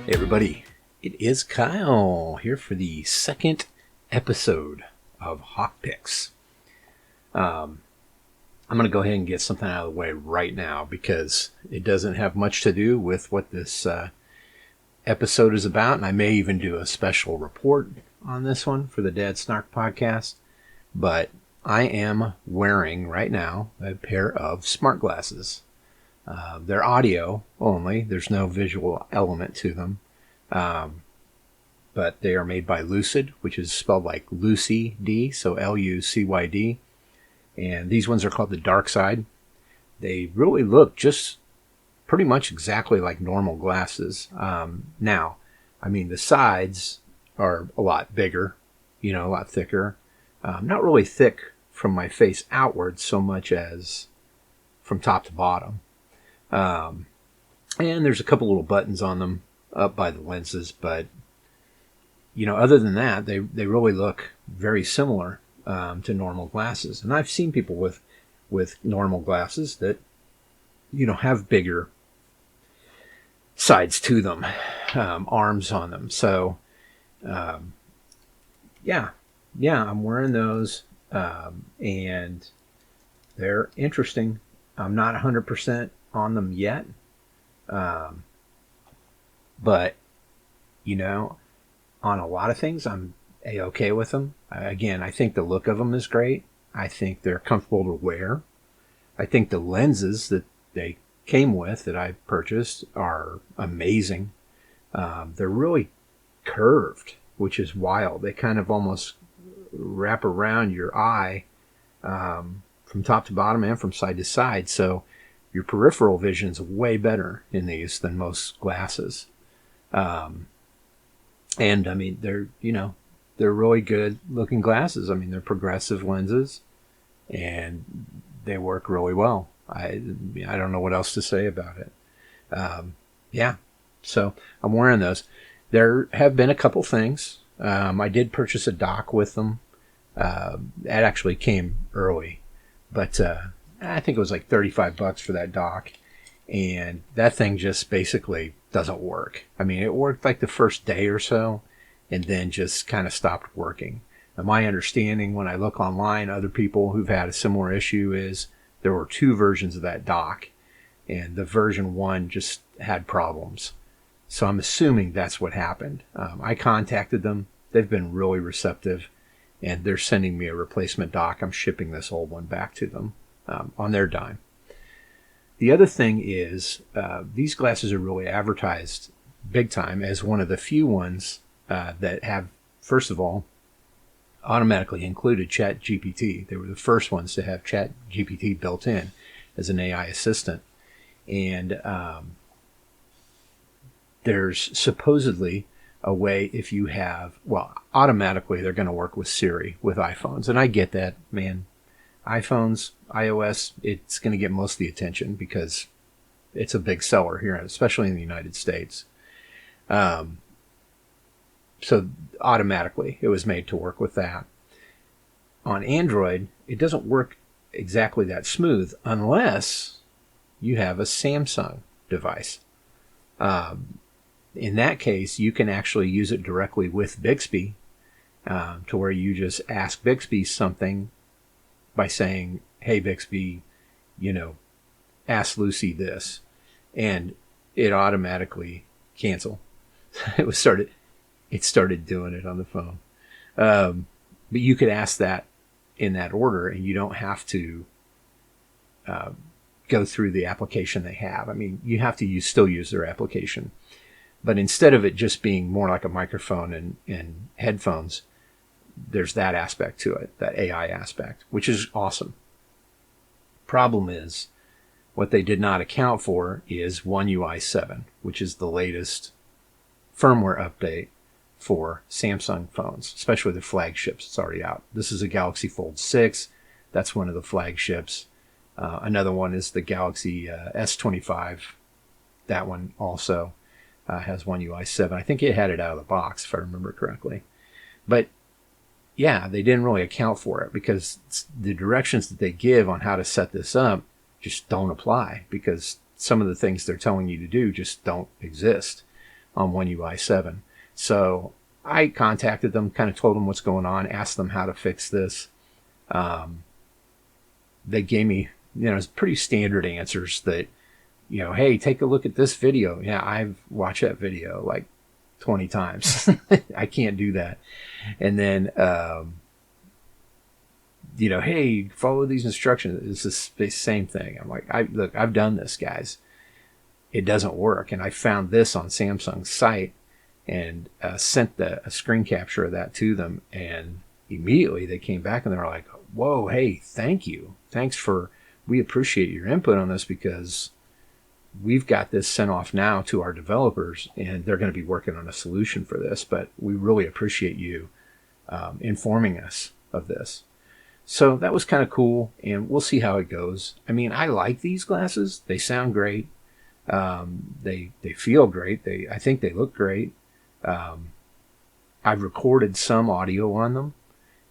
Hey everybody, it is Kyle here for the second episode of Hawk Picks. I'm going to go ahead and get something out of the way right now because it doesn't have much to do with what this episode is about, and I may even do a special report on this one for the Dad Snark podcast. But I am wearing right now a pair of smart glasses. They're audio only. There's no visual element to them. But they are made by Lucyd, which is spelled like Lucy D, so Lucyd. And these ones are called the Dark Side. They really look just pretty much exactly like normal glasses. Now, I mean, the sides are a lot bigger, a lot thicker. Not really thick from my face outward so much as from top to bottom. And there's a couple little buttons on them up by the lenses, but other than that, they really look very similar to normal glasses. And I've seen people with normal glasses that have bigger sides to them, arms on them. So yeah, I'm wearing those, and they're interesting. I'm not 100% on them yet. But, on a lot of things, I'm A-okay with them. Again, I think the look of them is great. I think they're comfortable to wear. I think the lenses that they came with that I purchased are amazing. They're really curved, which is wild. They kind of almost wrap around your eye from top to bottom and from side to side. So your peripheral vision is way better in these than most glasses. And I mean, they're really good looking glasses. I mean, they're progressive lenses and they work really well. I don't know what else to say about it. Yeah. So I'm wearing those. There have been a couple things. I did purchase a dock with them. It actually came early, but, I think it was like $35 for that dock. And that thing just basically doesn't work. I mean, it worked like the first day or so and then just kind of stopped working. Now, my understanding when I look online, other people who've had a similar issue is there were two versions of that dock and the version 1 just had problems. So I'm assuming that's what happened. I contacted them. They've been really receptive and they're sending me a replacement dock. I'm shipping this old one back to them on their dime. The other thing is these glasses are really advertised big time as one of the few ones that have, first of all, automatically included ChatGPT. They were the first ones to have ChatGPT built in as an AI assistant. And there's supposedly a way if you have, automatically they're going to work with Siri with iPhones. And I get that, man. iPhones, iOS, it's going to get most of the attention because it's a big seller here, especially in the United States. So automatically it was made to work with that. On Android, it doesn't work exactly that smooth unless you have a Samsung device. In that case, you can actually use it directly with Bixby to where you just ask Bixby something by saying, hey, Bixby, ask Lucy this. And it automatically cancel. It started doing it on the phone. But you could ask that in that order and you don't have to go through the application they have. I mean, you have to still use their application. But instead of it just being more like a microphone and headphones, there's that aspect to it, that AI aspect, which is awesome. Problem is, what they did not account for is One UI 7, which is the latest firmware update for Samsung phones, especially the flagships. It's already out. This is a Galaxy Fold 6. That's one of the flagships. Another one is the Galaxy S25. That one also has One UI 7. I think it had it out of the box, if I remember correctly. But yeah, they didn't really account for it because the directions that they give on how to set this up just don't apply because some of the things they're telling you to do just don't exist. on One UI 7. So I contacted them, kind of told them what's going on, asked them how to fix this. They gave me, pretty standard answers that, hey, take a look at this video. Yeah, I've watched that video like 20 times. I can't do that. And then, hey, follow these instructions. It's the same thing. I'm like, look, I've done this, guys. It doesn't work. And I found this on Samsung's site and sent a screen capture of that to them. And immediately they came back and they were like, whoa, hey, thank you. We appreciate your input on this, because we've got this sent off now to our developers and they're going to be working on a solution for this, but we really appreciate you informing us of this. So that was kind of cool, and we'll see how it goes. I mean, I like these glasses. They sound great. They feel great. I think they look great. I've recorded some audio on them,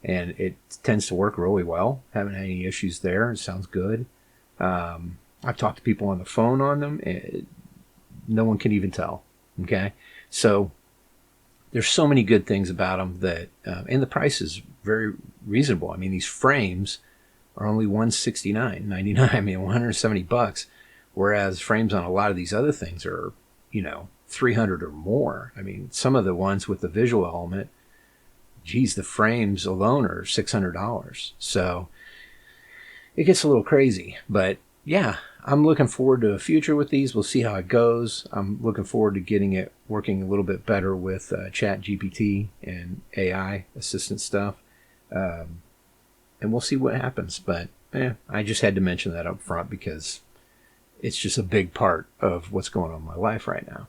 and it tends to work really well. Haven't had any issues there. It sounds good. I've talked to people on the phone on them, and no one can even tell. Okay, so there's so many good things about them that, and the price is very reasonable. I mean, these frames are only $169.99. I mean, $170, whereas frames on a lot of these other things are, $300 or more. I mean, some of the ones with the visual element, geez, the frames alone are $600. So it gets a little crazy, but yeah, I'm looking forward to a future with these. We'll see how it goes. I'm looking forward to getting it working a little bit better with ChatGPT and AI assistant stuff. And we'll see what happens. But I just had to mention that up front because it's just a big part of what's going on in my life right now.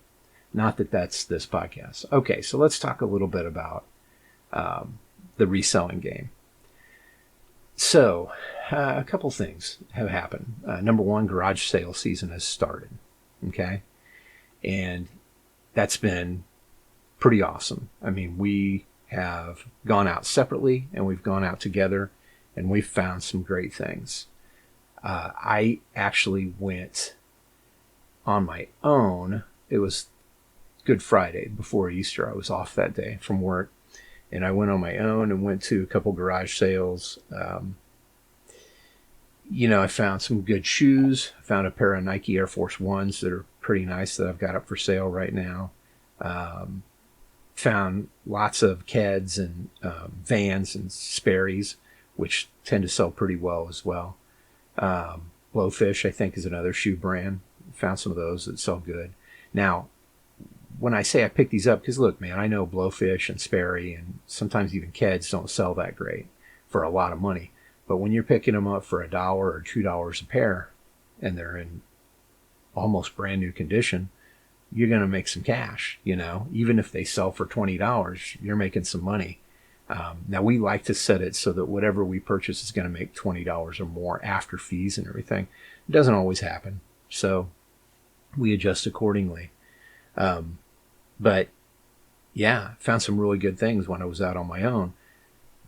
Not that that's this podcast. Okay, so let's talk a little bit about the reselling game. So, a couple things have happened. Number one, garage sale season has started. Okay? And that's been pretty awesome. I mean, we have gone out separately and we've gone out together and we've found some great things. I actually went on my own. It was Good Friday before Easter. I was off that day from work. And I went on my own and went to a couple garage sales. I found some good shoes. I found a pair of Nike Air Force Ones that are pretty nice that I've got up for sale right now. Found lots of Keds and Vans and Sperry's, which tend to sell pretty well as well. Blowfish, I think, is another shoe brand. Found some of those that sell good. Now, when I say I picked these up, because look, man, I know Blowfish and Sperry and sometimes even Keds don't sell that great for a lot of money. But when you're picking them up for $1 or $2 a pair and they're in almost brand new condition, you're going to make some cash, even if they sell for $20, you're making some money. Now we like to set it so that whatever we purchase is going to make $20 or more after fees and everything. It doesn't always happen. So we adjust accordingly. But yeah, found some really good things when I was out on my own.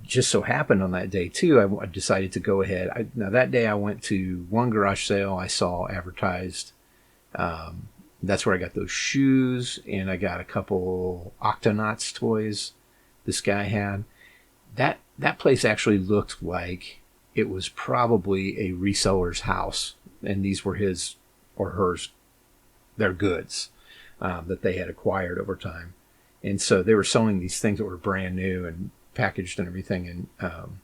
Just so happened on that day too, I decided to go ahead. Now that day I went to one garage sale I saw advertised. That's where I got those shoes, and I got a couple Octonauts toys this guy had. That place actually looked like it was probably a reseller's house, and these were his or hers, their goods that they had acquired over time. And so they were selling these things that were brand new and packaged and everything. And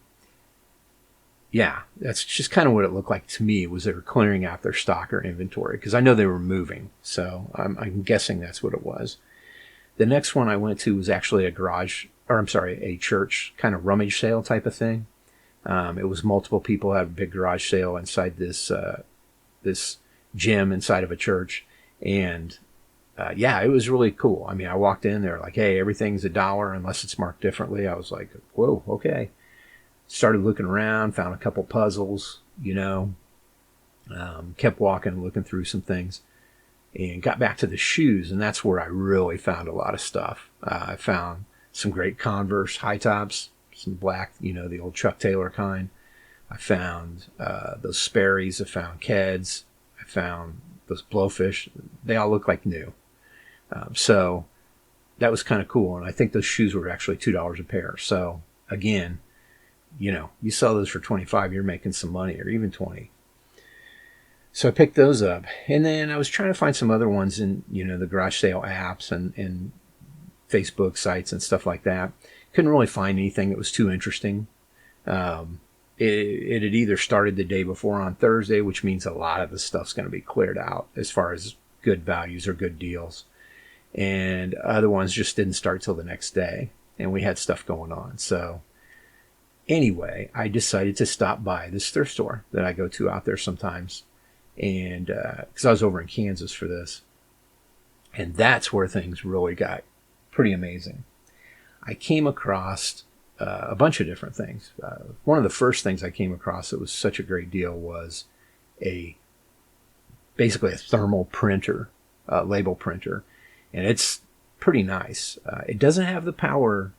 yeah, that's just kind of what it looked like to me, was they were clearing out their stock or inventory, because I know they were moving. So I'm guessing that's what it was. The next one I went to was actually a church kind of rummage sale type of thing. It was multiple people had a big garage sale inside this gym inside of a church. And yeah, it was really cool. I mean, I walked in there like, hey, everything's $1 unless it's marked differently. I was like, whoa, okay. Started looking around, found a couple puzzles, kept walking, looking through some things, and got back to the shoes. And that's where I really found a lot of stuff. I found some great Converse high tops, some black, the old Chuck Taylor kind. I found those Sperry's. I found Keds. I found those Blowfish. They all look like new. So that was kind of cool. And I think those shoes were actually $2 a pair. So again, you sell those for 25, you're making some money, or even 20. So I picked those up, and then I was trying to find some other ones in, the garage sale apps and Facebook sites and stuff like that. Couldn't really find anything that was too interesting. It had either started the day before on Thursday, which means a lot of the stuff's going to be cleared out as far as good values or good deals. And other ones just didn't start till the next day, and we had stuff going on. So anyway, I decided to stop by this thrift store that I go to out there sometimes. And because I was over in Kansas for this. And that's where things really got pretty amazing. I came across a bunch of different things. One of the first things I came across that was such a great deal was basically a thermal printer, label printer. And it's pretty nice. It doesn't have the power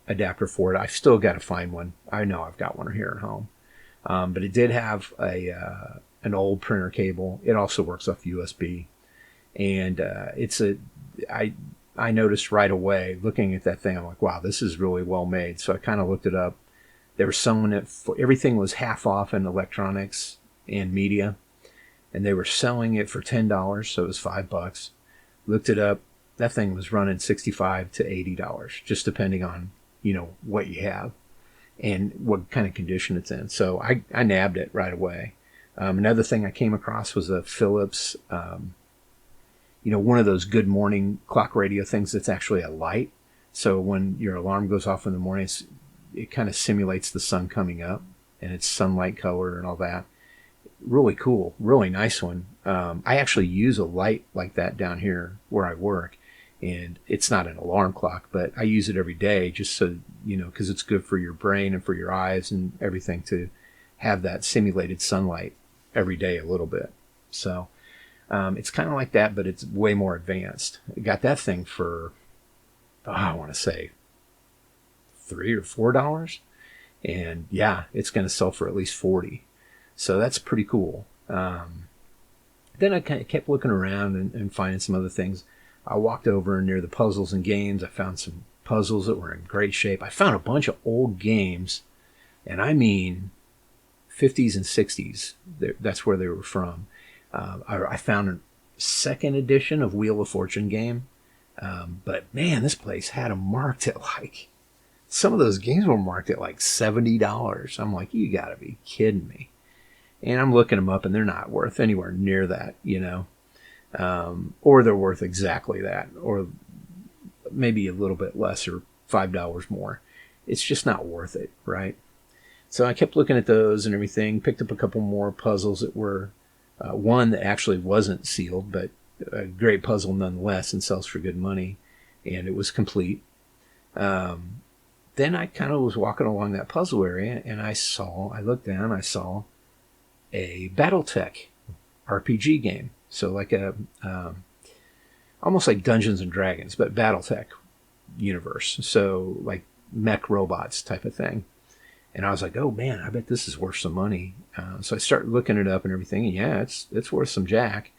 adapter for it. I've still got to find one. I know I've got one here at home. But it did have an old printer cable. It also works off USB. And I noticed right away, looking at that thing, I'm like, wow, this is really well made. So I kind of looked it up. They were selling it for, everything was half off in electronics and media. And they were selling it for $10, so it was $5. Looked it up. That thing was running $65 to $80, just depending on, what you have and what kind of condition it's in. So I nabbed it right away. Another thing I came across was a Philips, one of those good morning clock radio things that's actually a light. So when your alarm goes off in the morning, it kind of simulates the sun coming up, and it's sunlight color and all that. Really cool, really nice one. I actually use a light like that down here where I work, and it's not an alarm clock, but I use it every day just so, because it's good for your brain and for your eyes and everything to have that simulated sunlight every day a little bit. So it's kind of like that, but it's way more advanced. I got that thing for, I want to say $3 or $4. And yeah, it's going to sell for at least $40. So that's pretty cool. Then I kind of kept looking around and finding some other things. I walked over near the puzzles and games. I found some puzzles that were in great shape. I found a bunch of old games, and I mean 50s and 60s. That's where they were from. I found a second edition of Wheel of Fortune game. But man, this place had them marked at some of those games were marked at $70. I'm like, you gotta be kidding me. And I'm looking them up, and they're not worth anywhere near that, or they're worth exactly that, or maybe a little bit less, or $5 more. It's just not worth it, right? So I kept looking at those and everything, picked up a couple more puzzles that were, one that actually wasn't sealed, but a great puzzle nonetheless, and sells for good money, and it was complete. Then I kind of was walking along that puzzle area, and I looked down, I saw a BattleTech RPG game. So like almost like Dungeons and Dragons, but BattleTech universe. So like mech robots type of thing. And I was like, oh man, I bet this is worth some money. So I started looking it up and everything. And yeah, it's worth some jack.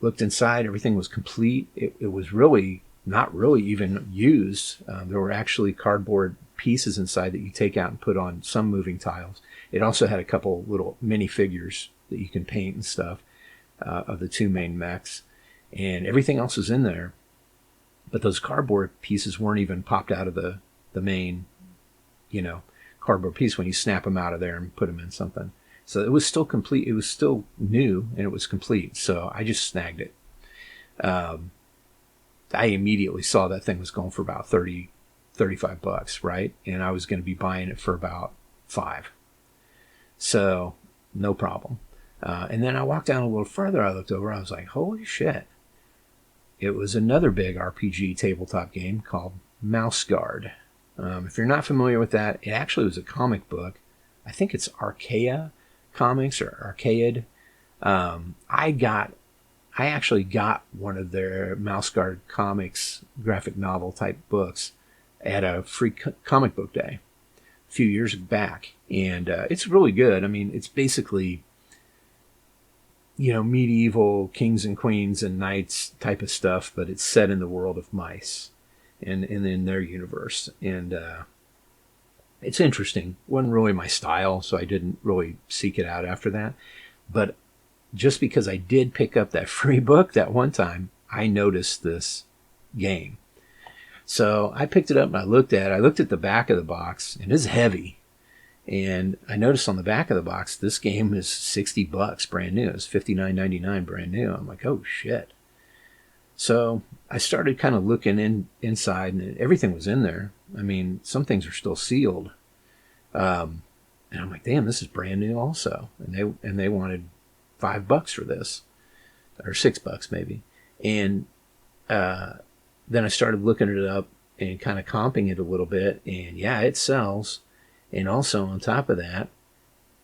Looked inside, everything was complete. It was really not really even used. There were actually cardboard pieces inside that you take out and put on some moving tiles. It also had a couple little mini figures that you can paint and stuff of the two main mechs, and everything else was in there. But those cardboard pieces weren't even popped out of the main, cardboard piece when you snap them out of there and put them in something. So it was still complete. It was still new, and it was complete. So I just snagged it. I immediately saw that thing was going for about $35, right? And I was going to be buying it for about $5. So no problem. And then I walked down a little further. I looked over. I was like, holy shit. It was another big RPG tabletop game called Mouse Guard. If you're not familiar with that, it actually was a comic book. I think it's Archaea Comics or Archaead. I actually got one of their Mouse Guard comics, graphic novel type books at a free comic book day a few years back. And it's really good. I mean, it's basically, medieval kings and queens and knights type of stuff, but it's set in the world of mice and in their universe. And it's interesting. Wasn't really my style, so I didn't really seek it out after that. But just because I did pick up that free book that one time, I noticed this game. So I picked it up and I looked at the back of the box, and it's heavy. And I noticed on the back of the box, this game is $60 brand new. It's $59.99 brand new. I'm like, oh shit. So I started kind of looking inside, and everything was in there. I mean, some things are still sealed. And I'm like, damn, this is brand new also. And they wanted $5 for this, or $6 maybe. And then I started looking it up and kind of comping it a little bit. And yeah, it sells. And also on top of that,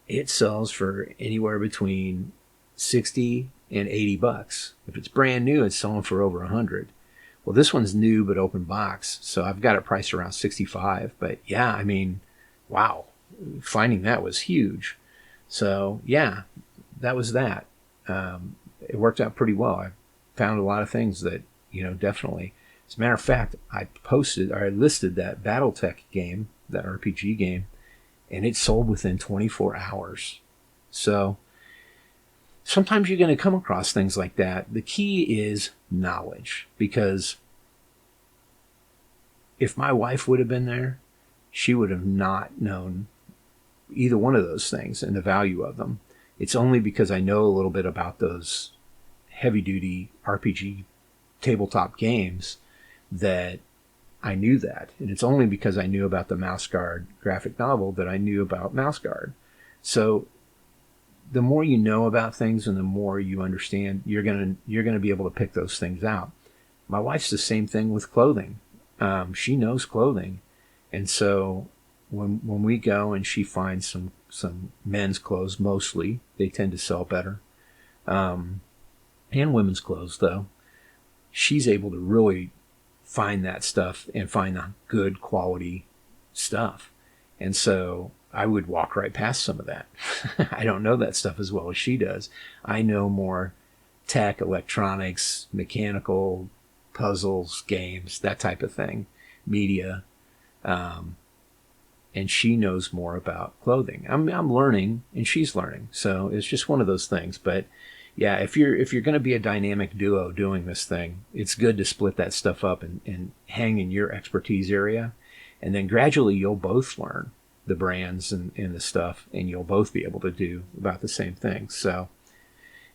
it sells for anywhere between $60 and $80. If it's brand new, it's selling for over $100. Well, this one's new but open box, so I've got it priced around $65. But yeah, I mean, wow, finding that was huge. So yeah, that was that. It worked out pretty well. I found a lot of things that definitely. As a matter of fact, I listed that BattleTech game, that RPG game, and it sold within 24 hours. So sometimes you're going to come across things like that. The key is knowledge, because if my wife would have been there, she would have not known either one of those things and the value of them. It's only because I know a little bit about those heavy-duty RPG tabletop games that I knew that. And it's only because I knew about the Mouse Guard graphic novel that I knew about Mouse Guard. So the more you know about things and the more you understand, you're gonna be able to pick those things out. My wife's the same thing with clothing. She knows clothing. And so when we go and she finds some men's clothes, mostly, they tend to sell better. And women's clothes, though, she's able to really find that stuff and find the good quality stuff. And so I would walk right past some of that. I don't know that stuff as well as she does. I know more tech, electronics, mechanical, puzzles, games, that type of thing, media. And she knows more about clothing. I'm learning and she's learning. So it's just one of those things. But yeah, if you're going to be a dynamic duo doing this thing, it's good to split that stuff up and hang in your expertise area. And then gradually you'll both learn the brands and the stuff, and you'll both be able to do about the same thing. So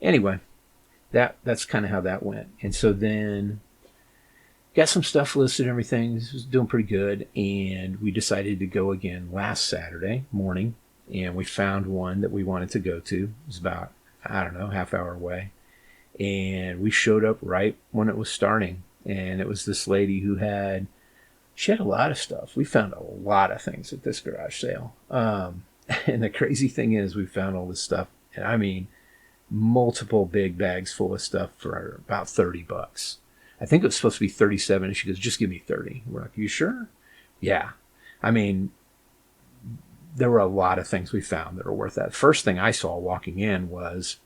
anyway, that's kind of how that went. And so then got some stuff listed and everything. This was doing pretty good. And we decided to go again last Saturday morning, and we found one that we wanted to go to. It was about, I don't know, half hour away. And we showed up right when it was starting. And it was this lady who she had a lot of stuff. We found a lot of things at this garage sale. And the crazy thing is we found all this stuff. And I mean, multiple big bags full of stuff for about $30. I think it was supposed to be 37. And she goes, just give me 30. We're like, you sure? Yeah. I mean, there were a lot of things we found that are worth that. First thing I saw walking in was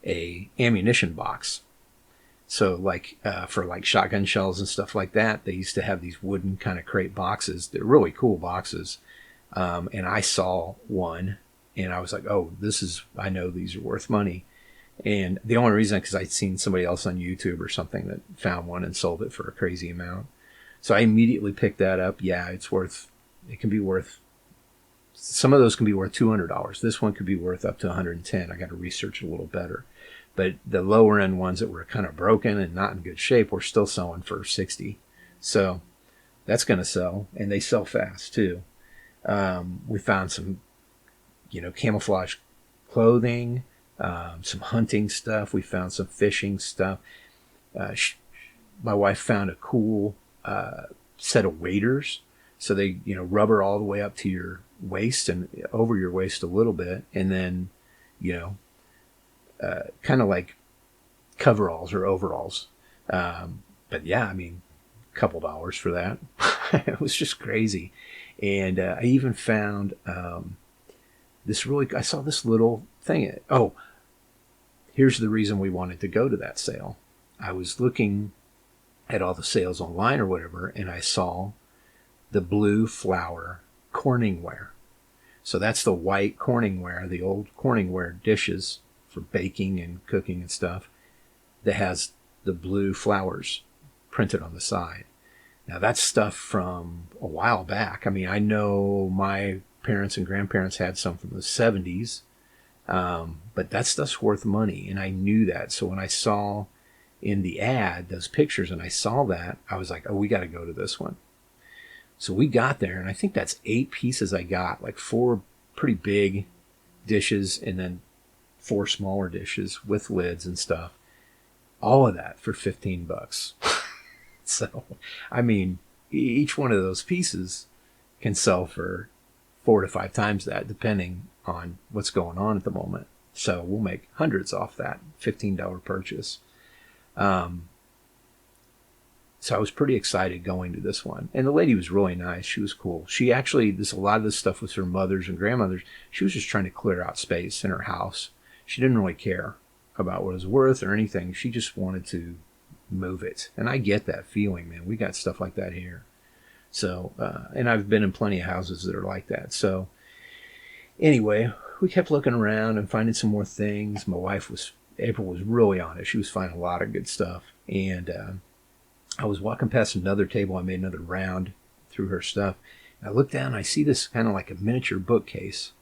a ammunition box. So like for like shotgun shells and stuff like that, they used to have these wooden kind of crate boxes. They're really cool boxes. And I saw one and I was like, oh, I know these are worth money. And the only reason, because I'd seen somebody else on YouTube or something that found one and sold it for a crazy amount. So I immediately picked that up. Yeah, it can be worth, some of those can be worth $200. This one could be worth up to $110. I got to research it a little better. But the lower end ones that were kind of broken and not in good shape were still selling for $60. So that's going to sell, and they sell fast too. We found some, camouflage clothing, some hunting stuff. We found some fishing stuff. My wife found a cool set of waders. So they, rubber all the way up to your waist and over your waist a little bit. And then, kind of like coveralls or overalls. But yeah, I mean, a couple dollars for that. It was just crazy. And I even found I saw this little thing. Oh, here's the reason we wanted to go to that sale. I was looking at all the sales online or whatever, and I saw the blue flower Corningware. So that's the white Corningware, the old Corningware dishes for baking and cooking and stuff, that has the blue flowers printed on the side. Now that's stuff from a while back. I mean, I know my parents and grandparents had some from the 70s, but that stuff's worth money, and I knew that. So when I saw in the ad those pictures and I saw that, I was like, oh, we got to go to this one. So we got there, and I think that's 8 pieces I got, like 4 pretty big dishes and then 4 smaller dishes with lids and stuff. All of that for $15. So, I mean, each one of those pieces can sell for 4 to 5 times that, depending on what's going on at the moment. So we'll make hundreds off that $15 purchase. So I was pretty excited going to this one. And the lady was really nice. She was cool. She actually, a lot of this stuff was her mothers and grandmothers. She was just trying to clear out space in her house. She didn't really care about what it was worth or anything. She just wanted to move it. And I get that feeling, man. We got stuff like that here. So, and I've been in plenty of houses that are like that. So anyway, we kept looking around and finding some more things. April was really on it. She was finding a lot of good stuff. And, I was walking past another table. I made another round through her stuff. I look down and I see this kind of like a miniature bookcase,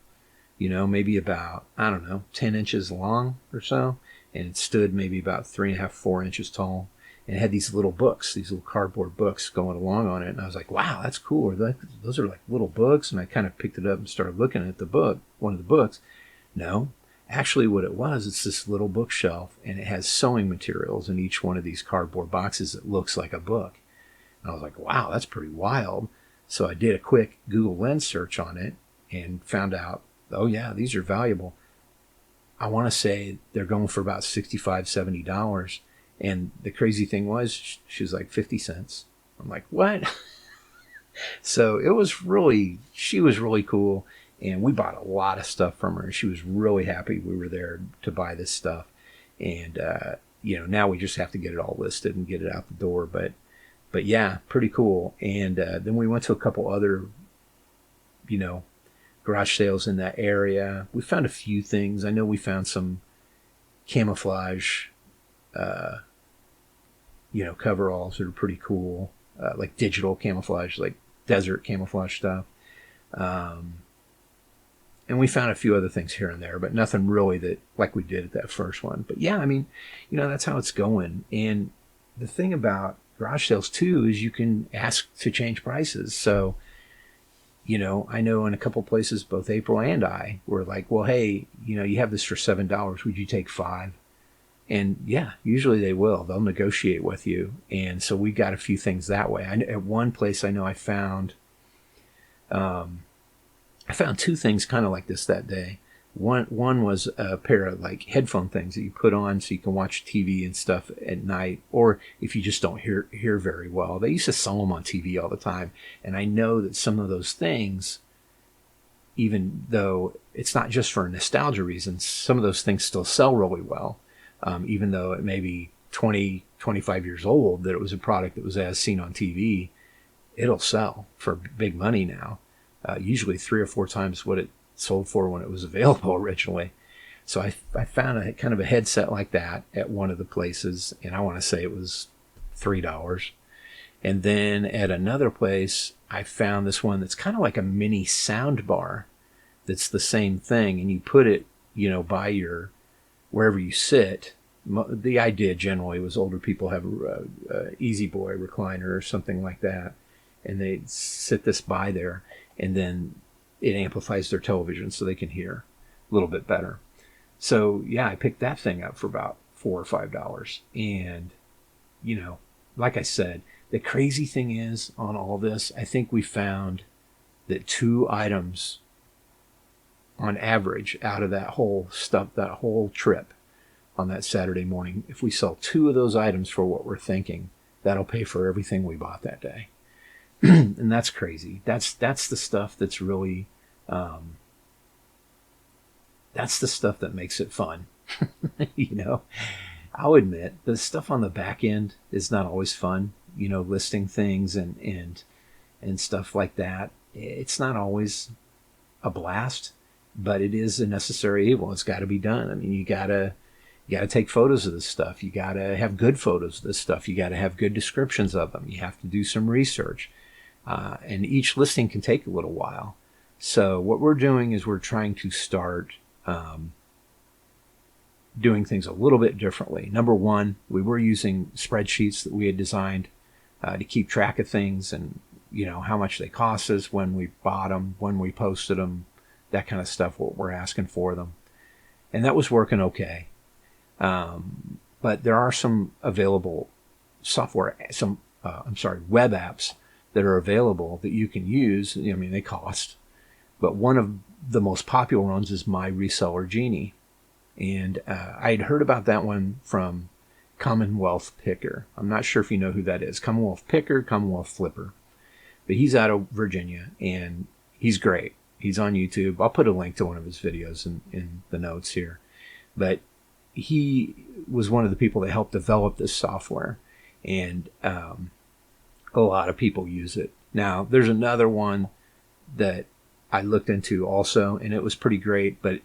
maybe about, 10 inches long or so. And it stood maybe about 3.5, 4 inches tall. And it had these little books, these little cardboard books going along on it. And I was like, wow, that's cool. Those are like little books. And I kind of picked it up and started looking at the book, one of the books. No, actually what it was, it's this little bookshelf, and it has sewing materials in each one of these cardboard boxes that looks like a book. And I was like, wow, that's pretty wild. So I did a quick Google Lens search on it and found out, oh yeah, these are valuable. I want to say they're going for about $65, $70. And the crazy thing was, she was like 50 cents. I'm like, what? So she was really cool. And we bought a lot of stuff from her. She was really happy we were there to buy this stuff. And, now we just have to get it all listed and get it out the door. But yeah, pretty cool. And then we went to a couple other, garage sales in that area. We found a few things. I know we found some camouflage, coveralls that are pretty cool, like digital camouflage, like desert camouflage stuff. And we found a few other things here and there, but nothing really that like we did at that first one. But yeah, I mean, that's how it's going. And the thing about garage sales too is you can ask to change prices. So, I know in a couple places, both April and I were like, well, hey, you have this for $7. Would you take 5? And yeah, usually they will. They'll negotiate with you. And so we got a few things that way. At one place, I know I found 2 things kind of like this that day. One was a pair of like headphone things that you put on so you can watch TV and stuff at night, or if you just don't hear very well. They used to sell them on TV all the time. And I know that some of those things, even though it's not just for nostalgia reasons, some of those things still sell really well. Even though it may be 20, 25 years old, that it was a product that was as seen on TV, it'll sell for big money now. Usually 3 or 4 times what it sold for when it was available originally. So I found a kind of a headset like that at one of the places, and I want to say it was $3. And then at another place, I found this one that's kind of like a mini sound bar that's the same thing, and you put it, by your, wherever you sit. The idea generally was older people have a Easy Boy recliner or something like that, and they sit this by there, and then it amplifies their television so they can hear a little bit better. So yeah, I picked that thing up for about $4 or $5. And, like I said, the crazy thing is on all this, I think we found that 2 items on average out of that whole stuff, that whole trip on that Saturday morning, if we sell 2 of those items for what we're thinking, that'll pay for everything we bought that day. And that's crazy. That's the stuff that's really, that's the stuff that makes it fun. You know, I'll admit the stuff on the back end is not always fun. You know, listing things and stuff like that. It's not always a blast, but it is a necessary evil. It's got to be done. I mean, you gotta take photos of this stuff. You gotta have good photos of this stuff. You gotta have good descriptions of them. You have to do some research, and each listing can take a little while. So what we're doing is we're trying to start doing things a little bit differently. Number one, we were using spreadsheets that we had designed to keep track of things, and you know how much they cost us, when we bought them, when we posted them, that kind of stuff, what we're asking for them. And that was working okay. But there are some available software, web apps that are available that you can use. I mean, they cost, but one of the most popular ones is My Reseller Genie. And I had heard about that one from Commonwealth Picker. I'm not sure if you know who that is. Commonwealth Picker, Commonwealth Flipper. But he's out of Virginia, and he's great. He's on YouTube. I'll put a link to one of his videos in the notes here. But he was one of the people that helped develop this software, and a lot of people use it. Now, there's another one that I looked into also, and it was pretty great, but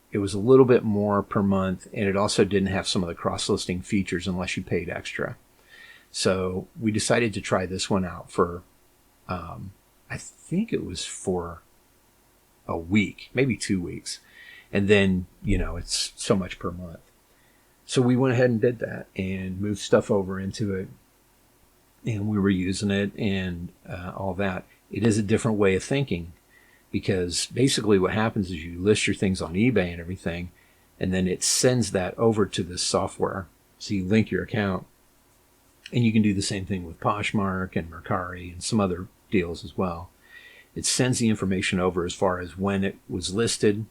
it was a little bit more per month, and it also didn't have some of the cross-listing features unless you paid extra. So we decided to try this one out for, I think it was for a week, maybe 2 weeks. And then, you know, it's so much per month. So we went ahead and did that and moved stuff over into it. And we were using it and all that. It is a different way of thinking, because basically what happens is you list your things on eBay and everything, and then it sends that over to this software. So you link your account, and you can do the same thing with Poshmark and Mercari and some other deals as well. It sends the information over as far as when it was listed,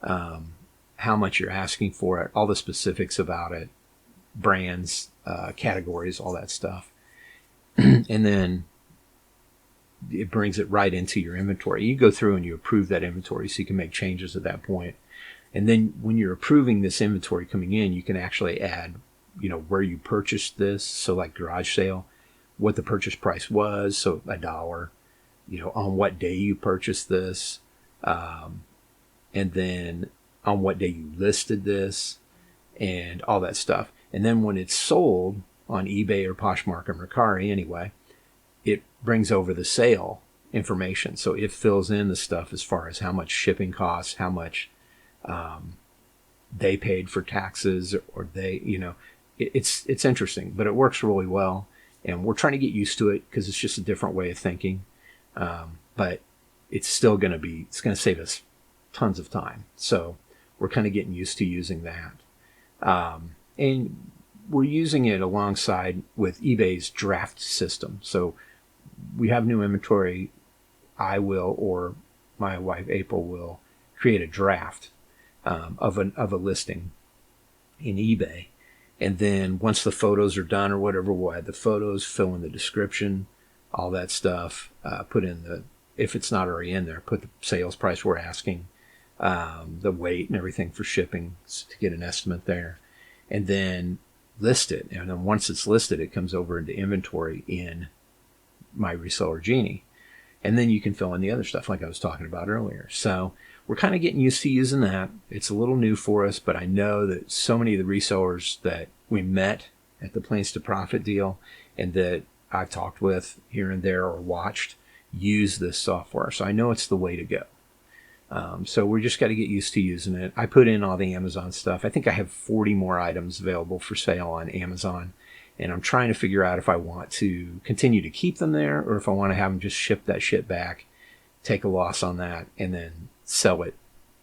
how much you're asking for it, all the specifics about it, brands, categories, all that stuff. And then it brings it right into your inventory. You go through and you approve that inventory so you can make changes at that point. And then when you're approving this inventory coming in, you can actually add, you know, where you purchased this. So like garage sale, what the purchase price was. So $1, you know, on what day you purchased this. And then on what day you listed this and all that stuff. And then when it's sold on eBay or Poshmark or Mercari anyway, it brings over the sale information. So it fills in the stuff as far as how much shipping costs, how much they paid for taxes, or they, you know, it's interesting, but it works really well. And we're trying to get used to it because it's just a different way of thinking. But it's still going to it's going to save us tons of time. So we're kind of getting used to using that. And we're using it alongside with eBay's draft system. So we have new inventory. I will, or my wife April will, create a draft of a listing in eBay. And then once the photos are done or whatever, we'll add the photos, fill in the description, all that stuff, put in if it's not already in there, put the sales price we're asking, the weight and everything for shipping to get an estimate there, and then list it. And then once it's listed, it comes over into inventory in My Reseller Genie. And then you can fill in the other stuff like I was talking about earlier. So we're kind of getting used to using that. It's a little new for us, but I know that so many of the resellers that we met at the Planes to Profit deal and that I've talked with here and there or watched use this software. So I know it's the way to go. So we just got to get used to using it. I put in all the Amazon stuff. I think I have 40 more items available for sale on Amazon. And I'm trying to figure out if I want to continue to keep them there or if I want to have them just ship that shit back, take a loss on that, and then sell it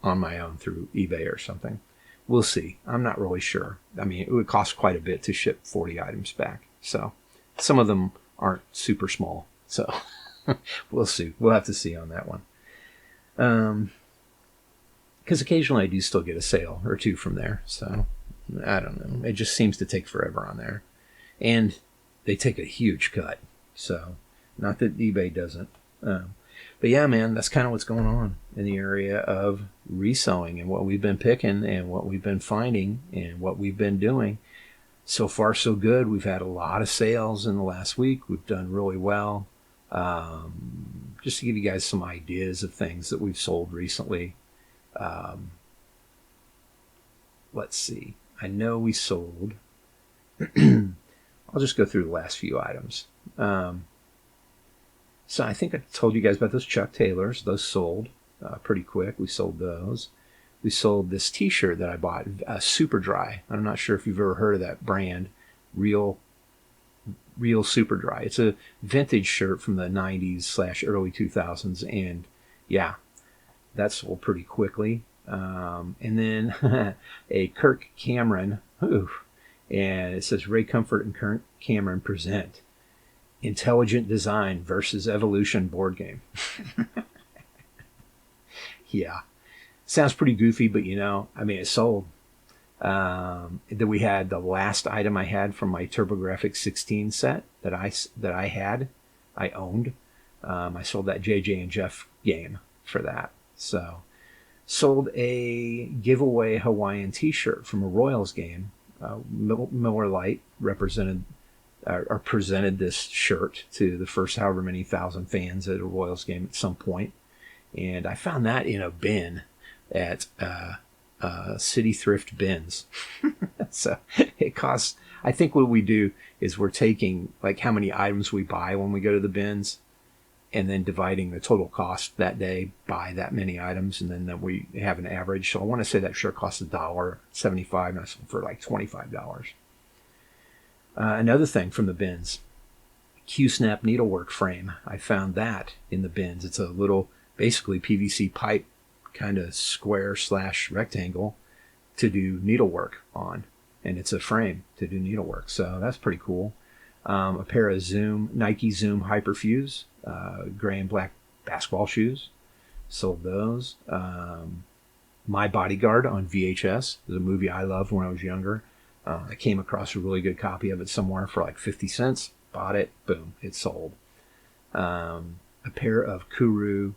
on my own through eBay or something. We'll see. I'm not really sure. I mean, it would cost quite a bit to ship 40 items back. So some of them aren't super small. So we'll see. We'll have to see on that one. Because occasionally I do still get a sale or two from there. So I don't know. It just seems to take forever on there. And they take a huge cut. So not that eBay doesn't. But yeah, man, that's kind of what's going on in the area of reselling and what we've been picking and what we've been finding and what we've been doing. So far, so good. We've had a lot of sales in the last week. We've done really well. Just to give you guys some ideas of things that we've sold recently. Let's see. I know we sold. I'll just go through the last few items. So I think I told you guys about those Chuck Taylors. Those sold pretty quick. We sold those. We sold this t-shirt that I bought, Super Dry. I'm not sure if you've ever heard of that brand, Real Super Dry. It's a vintage shirt from the 90s / early 2000s. And yeah, that sold pretty quickly. And then a Kirk Cameron, and it says Ray Comfort and Kirk Cameron present Intelligent Design versus Evolution board game. Yeah. Sounds pretty goofy, but it sold. Then we had the last item I had from my TurboGrafx 16 set that I owned. I sold that JJ and Jeff game for that. So, sold a giveaway Hawaiian t-shirt from a Royals game. Miller Lite presented this shirt to the first however many thousand fans at a Royals game at some point. And I found that in a bin at City Thrift Bins. So it costs, I think what we do is we're taking like how many items we buy when we go to the bins and then dividing the total cost that day by that many items. And then we have an average. So I want to say that shirt costs $1.75 and I sold for like $25. Another thing from the bins, Q-Snap needlework frame. I found that in the bins. It's a little, basically PVC pipe, kind of square / rectangle to do needlework on. And it's a frame to do needlework. So that's pretty cool. A pair of Nike Zoom Hyperfuse, gray and black basketball shoes. Sold those. My Bodyguard on VHS. It was a movie I loved when I was younger. I came across a really good copy of it somewhere for like 50 cents. Bought it. Boom. It sold. A pair of Kuru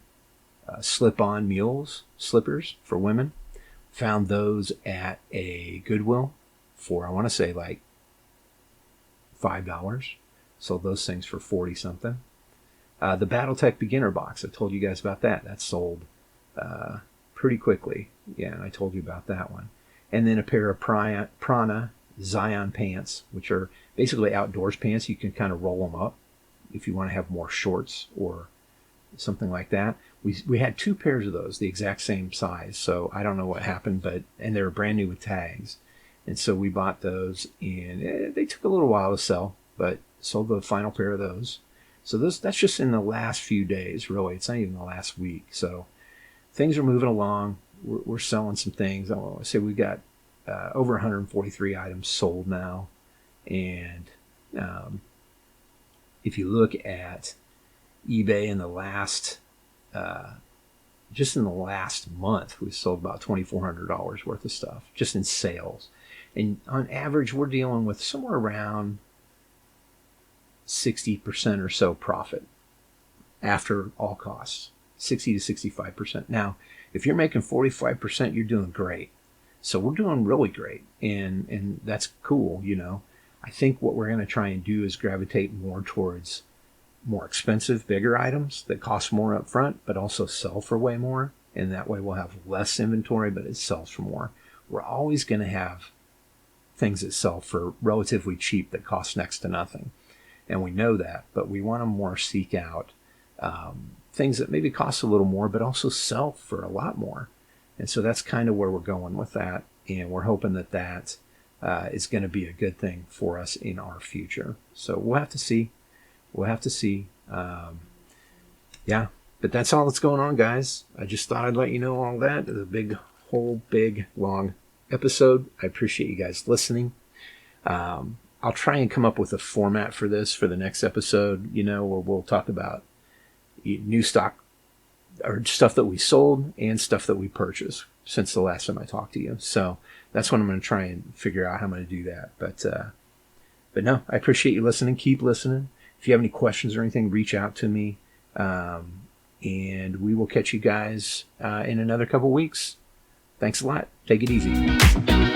slip-on mules slippers for women. Found those at a Goodwill for, I want to say, like $5. Sold those things for 40 something. The BattleTech beginner box, I told you guys about that. That sold pretty quickly. Yeah, and I told you about that one. And then a pair of Prana Zion pants, which are basically outdoors pants. You can kind of roll them up if you want to have more shorts or something like that. We had 2 pairs of those, the exact same size. So I don't know what happened, and they were brand new with tags. And so we bought those, and they took a little while to sell, but sold the final pair of those. So that's just in the last few days, really. It's not even the last week. So things are moving along. We're selling some things. I want to say we got over 143 items sold now. And if you look at eBay in the last, just in the last month, we sold about $2,400 worth of stuff just in sales. And on average, we're dealing with somewhere around 60% or so profit after all costs, 60 to 65%. Now, if you're making 45%, you're doing great. So we're doing really great, and that's cool, I think what we're going to try and do is gravitate more towards more expensive, bigger items that cost more up front, but also sell for way more. And that way we'll have less inventory, but it sells for more. We're always going to have things that sell for relatively cheap that cost next to nothing. And we know that, but we want to more seek out things that maybe cost a little more, but also sell for a lot more. And so that's kind of where we're going with that. And we're hoping that is going to be a good thing for us in our future. So we'll have to see. Yeah, but that's all that's going on, guys. I just thought I'd let you know all that. It's a big, long episode. I appreciate you guys listening. I'll try and come up with a format for this for the next episode, where we'll talk about new stock or stuff that we sold and stuff that we purchased since the last time I talked to you. So that's when I'm going to try and figure out how I'm going to do that. But no, I appreciate you listening. Keep listening. If you have any questions or anything, reach out to me. and we will catch you guys in another couple weeks. Thanks a lot. Take it easy.